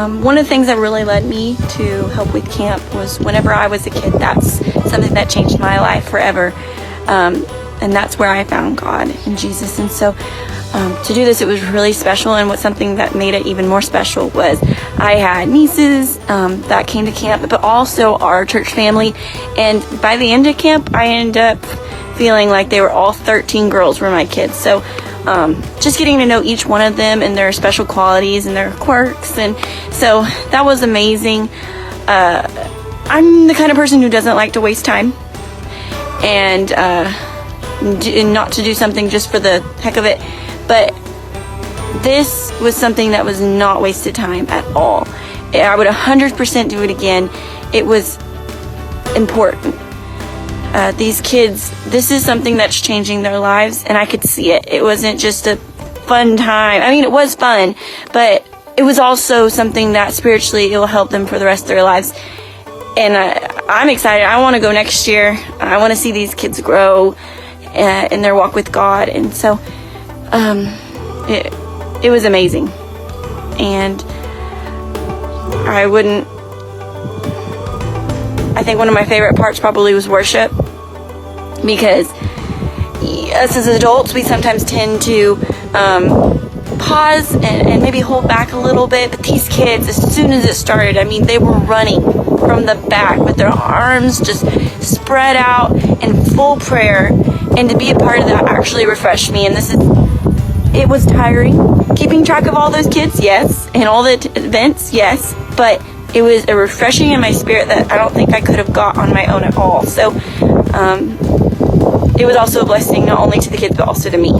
One of the things that really led me to help with camp was whenever I was a kid, that's something that changed my life forever. And that's where I found God and Jesus. And so to do this, it was really special. And what's something that made it even more special was I had nieces that came to camp, but also our church family. And by the end of camp, I ended up feeling like they were all 13 girls were my kids. So just getting to know each one of them and their special qualities and their quirks. And so that was amazing. I'm the kind of person who doesn't like to waste time and not to do something just for the heck of it. But this was something that was not wasted time at all. I would 100% do it again. It was important. These kids, this is something that's changing their lives, and I could see it. It wasn't just a fun time. I mean, it was fun, but it was also something that spiritually it will help them for the rest of their lives. And I'm excited. I want to go next year. I want to see these kids grow in their walk with God. And so it was amazing. And I think one of my favorite parts probably was worship, because us as adults, we sometimes tend to pause and maybe hold back a little bit. But these kids, as soon as it started, I mean, they were running from the back with their arms just spread out in full prayer. And to be a part of that actually refreshed me. And it was tiring keeping track of all those kids, yes, and all the events, yes, but it was a refreshing in my spirit that I don't think I could have got on my own at all. So it was also a blessing not only to the kids but also to me.